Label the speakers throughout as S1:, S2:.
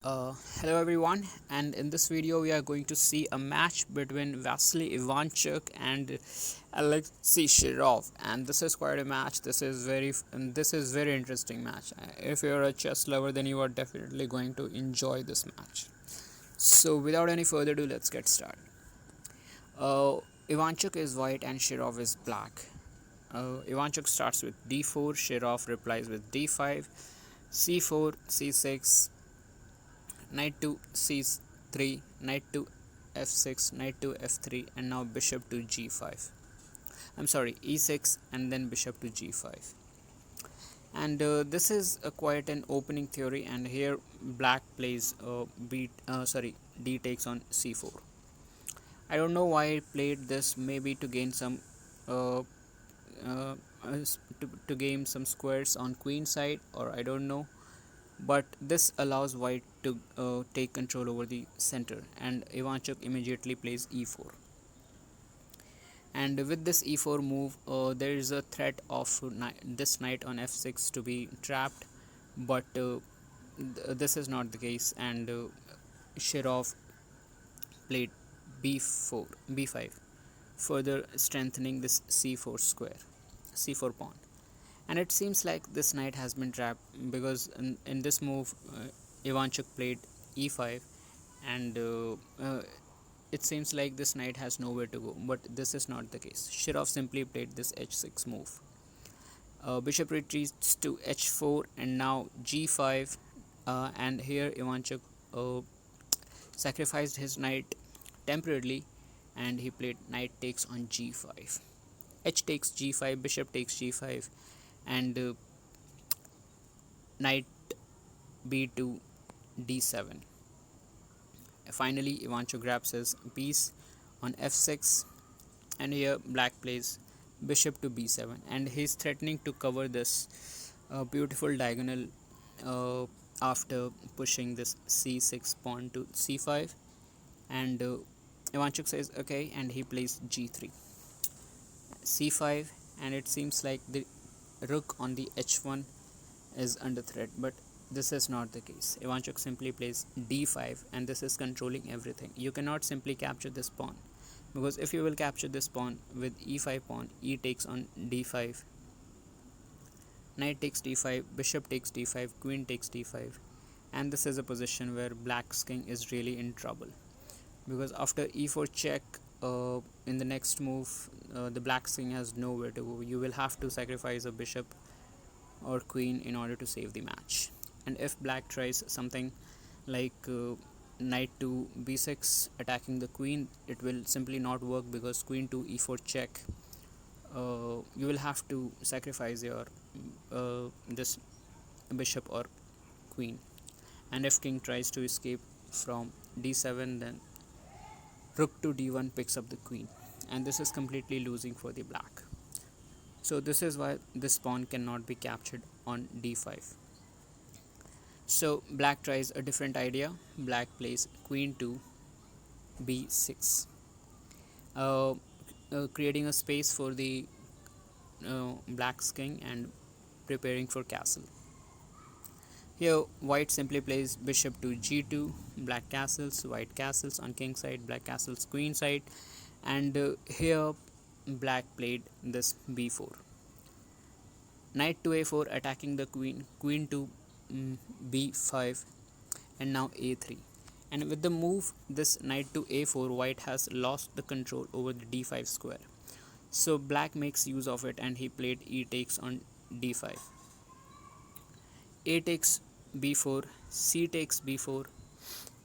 S1: Hello everyone, and in this video we are going to see a match between Vassily Ivanchuk and Alexey Shirov, and this is quite a match. This is very interesting match. If you're a chess lover, then you are definitely going to enjoy this match. So without any further ado, let's get started. Uh, Ivanchuk is white and Shirov is black. Ivanchuk starts with d4, Shirov replies with d5, c4, c6, knight to c3, knight to f6, knight to f3, and now bishop to g5. I'm sorry, e6, and then bishop to g5. And this is quite an opening theory. And here black plays d takes on c4. I don't know why I played this. Maybe to gain some uh, uh, to gain some squares on queen side, or I don't know, but this allows white to take control over the center, and Ivanchuk immediately plays e4. And with this e4 move, there is a threat of this knight on f6 to be trapped, but this is not the case, and Shirov played b5, further strengthening this c4 pawn. And it seems like this knight has been trapped because in this move Ivanchuk played e5, and it seems like this knight has nowhere to go, but this is not the case. Shirov simply played this h6 move. Bishop retreats to h4 and now g5, and here Ivanchuk uh, sacrificed his knight temporarily, and he played knight takes on g5, h takes g5, bishop takes g5, and knight b2 d7. Finally, Ivanchuk grabs his piece on f6, and here black plays bishop to b7, and he's threatening to cover this beautiful diagonal uh, after pushing this c6 pawn to c5. And Ivanchuk says okay, and he plays g3, c5, and it seems like the rook on the h1 is under threat, but this is not the case. Ivanchuk simply plays d5, and this is controlling everything. You cannot simply capture this pawn, because if you will capture this pawn with e5 pawn, e takes on d5, knight takes d5, bishop takes d5, queen takes d5, and this is a position where black's king is really in trouble, because after e4 check, in the next move, the black king has nowhere to go. You will have to sacrifice a bishop or queen in order to save the match. And if black tries something like knight to b6 attacking the queen, it will simply not work, because queen to e4 check, you will have to sacrifice your this bishop or queen. And if king tries to escape from d7, then rook to d1 picks up the queen, and this is completely losing for the black. So this is why this pawn cannot be captured on d5. So black tries a different idea. Black plays queen to b6, uh, creating a space for the black's king and preparing for castle. Here white simply plays bishop to g2, black castles, white castles on king side, black castles queen side, and here black played this b4, knight to a4 attacking the queen, queen to b5, and now a3. And with the move this knight to a4, white has lost the control over the d5 square. So black makes use of it, and he played e takes on d5, a takes b4, c takes b4,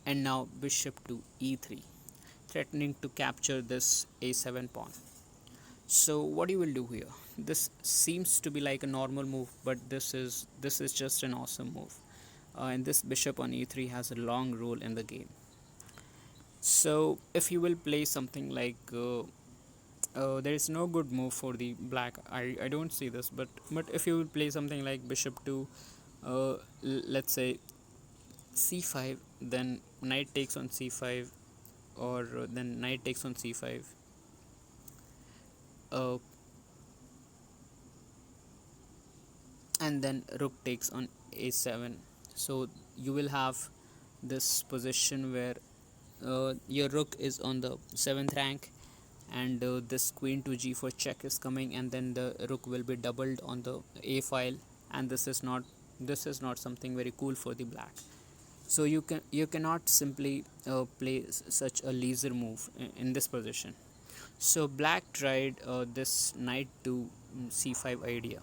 S1: and now bishop to e3, threatening to capture this a7 pawn. So what you will do here? This seems to be like a normal move, but this is just an awesome move. And this bishop on e3 has a long role in the game. So if you will play something like there is no good move for the black. I don't see this, but if you will play something like bishop to let's say c5, then knight takes on c5, or then knight takes on c5, uh, and then rook takes on a7. So you will have this position where your rook is on the 7th rank, and this queen to g4 check is coming, and then the rook will be doubled on the a file, and this is not something very cool for the black. So you cannot simply play such a laser move in this position. So black tried this knight to c5 idea.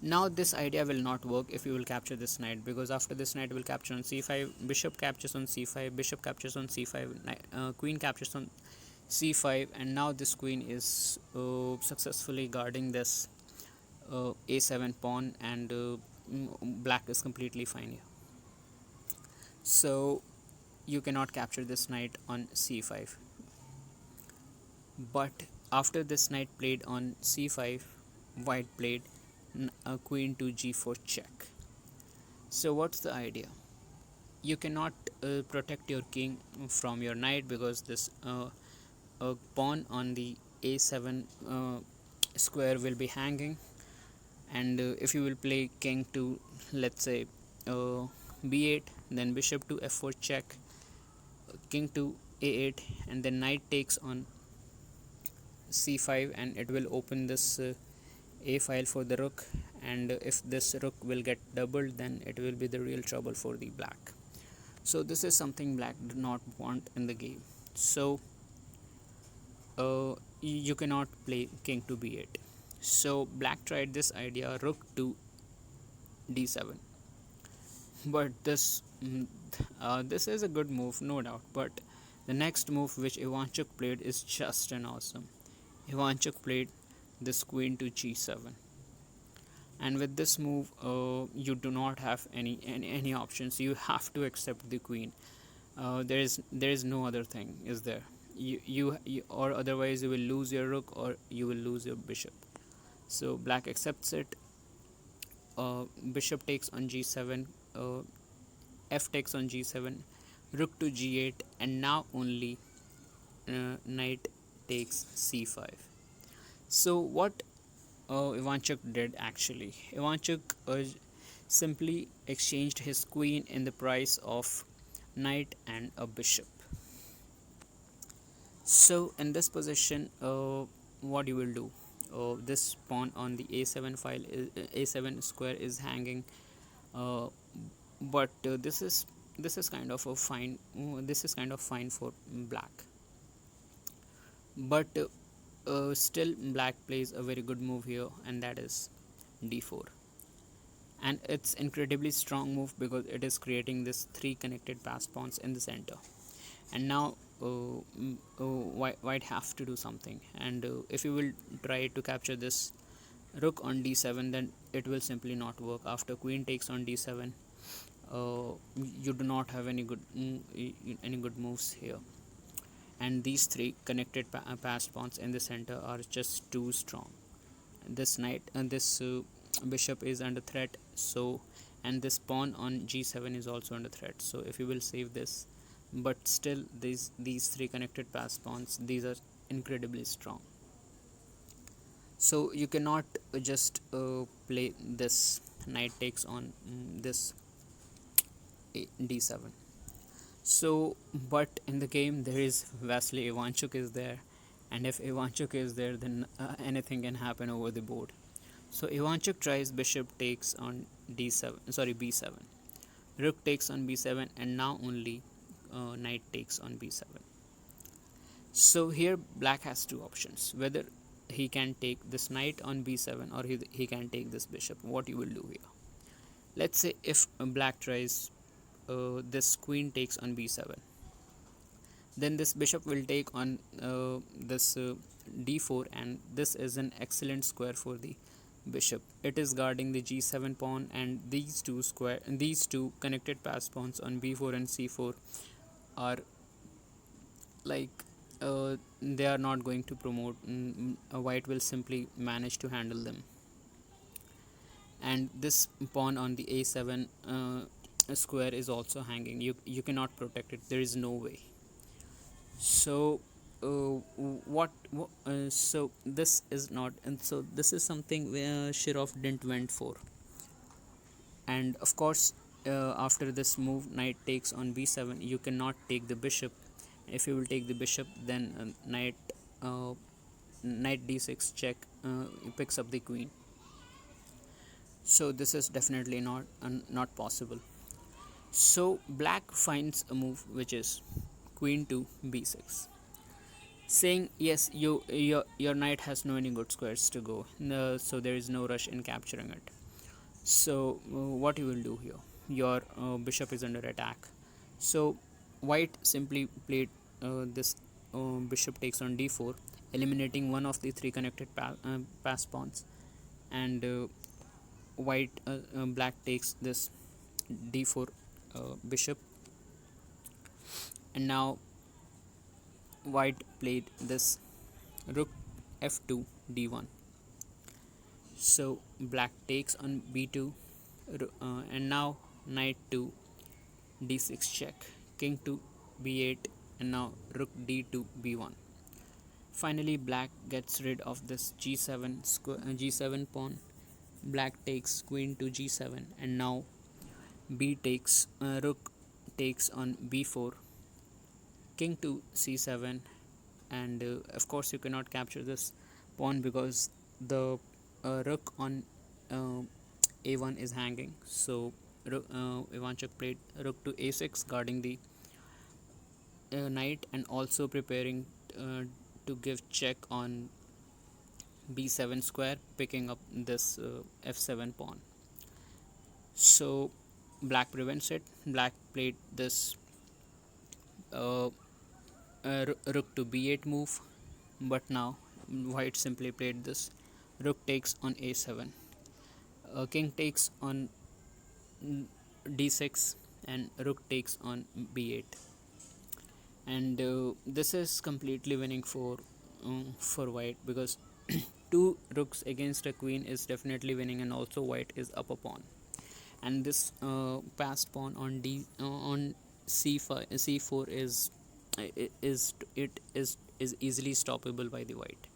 S1: Now this idea will not work if you will capture this knight, because after this knight will capture on c5, bishop captures on c5, bishop captures on c5, queen captures on c5, and now this queen is successfully guarding this a7 pawn, and black is completely fine here. So you cannot capture this knight on c5. But after this knight played on c5, white played a queen to g4 check. So what's the idea? You cannot protect your king from your knight, because this pawn on the a7 square will be hanging, and if you will play king to, let's say, b8, then bishop to f4 check, king to a8, and then knight takes on c5, and it will open this a file for the rook, and if this rook will get doubled, then it will be the real trouble for the black. So this is something black did not want in the game. So you cannot play king to b8. So black tried this idea, rook to d7. But this is a good move, no doubt, but the next move which Ivanchuk played is just an awesome. Ivanchuk played this queen to g7, and with this move you do not have any options. You have to accept the queen. There is no other thing, is there? You or otherwise you will lose your rook, or you will lose your bishop. So black accepts it. Bishop takes on g7, f takes on g7, rook to g8, and now only knight takes c5. So what Ivanchuk did actually? Ivanchuk simply exchanged his queen in the price of knight and a bishop. So in this position, what you will do? This pawn on the a7 file, a7 square is hanging, but this is kind of a fine. This is kind of fine for black, but still black plays a very good move here, and that is d4, and it's incredibly strong move because it is creating this 3 connected passed pawns in the center. And now white have to do something, and if you will try to capture this rook on d7, then it will simply not work. After queen takes on d7, you do not have any good moves here, and these 3 connected passed pawns in the center are just too strong. This knight and this bishop is under threat, so, and this pawn on g7 is also under threat. So if you will save this, but still these 3 connected passed pawns, these are incredibly strong. So you cannot just play this knight takes on this d7. So, but in the game there is Vassily, Ivanchuk is there, and if Ivanchuk is there, then anything can happen over the board. So Ivanchuk tries bishop takes on b7, rook takes on b7, and now only knight takes on b7. So here black has 2 options, whether he can take this knight on b7 or he can take this bishop. What you will do here? Let's say if black tries this queen takes on b7, then this bishop will take on this d4, and this is an excellent square for the bishop. It is guarding the g7 pawn, and these two connected passed pawns on b4 and c4 are like they are not going to promote. White will simply manage to handle them, and this pawn on the a7 square is also hanging. You cannot protect it. There is no way. So so this is not, and so this is something where Shirov didn't went for. And of course after this move knight takes on b7, you cannot take the bishop. If you will take the bishop, then uh, knight d6 check picks up the queen. So this is definitely not possible. So black finds a move which is queen to b6, saying yes, your knight has no any good squares to go, no, so there is no rush in capturing it. So what you will do here, your bishop is under attack. So white simply played this bishop takes on d4, eliminating one of the three connected pass pawns, and black takes this d4 bishop, and now white played this rook f2 d1. So black takes on b2, and now knight to d6 check, king to b8, and now rook d2 b1. Finally black gets rid of this g7 pawn. Black takes queen to g7, and now rook takes on b4, king to c7, and of course you cannot capture this pawn because the rook on uh, a1 is hanging. So Ivanchuk played rook to a6, guarding the knight, and also preparing to give check on b7 square, picking up this f7 pawn. So black prevents it. Black played this uh, rook to b8 move, but now white simply played this rook takes on a7, king takes on d6, and rook takes on b8. And this is completely winning for white, because two rooks against a queen is definitely winning, and also white is up a pawn, and this passed pawn on on c5 c4 is easily stoppable by the white.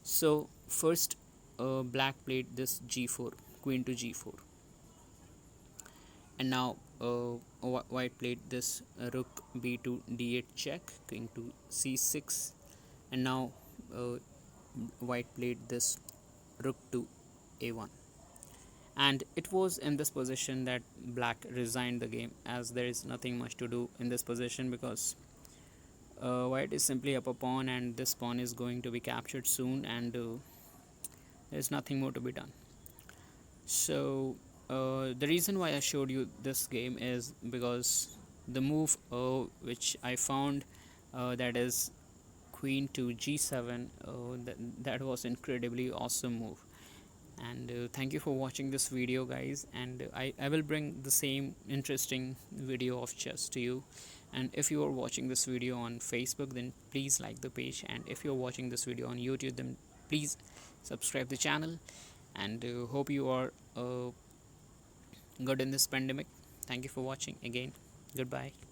S1: So first black played this g4, queen to g4, and now white played this rook b2 d8 check, king to c6, and now uh, white played this rook to a1. And it was in this position that black resigned the game, as there is nothing much to do in this position, because white is simply up a pawn, and this pawn is going to be captured soon, and there's nothing more to be done. So the reason why I showed you this game is because the move which I found, that is queen to g7, that was incredibly awesome move. And thank you for watching this video, guys, and I will bring the same interesting video of chess to you. And if you are watching this video on Facebook, then please like the page, and if you're watching this video on YouTube, then please subscribe the channel. And hope you are good in this pandemic. Thank you for watching again. Goodbye.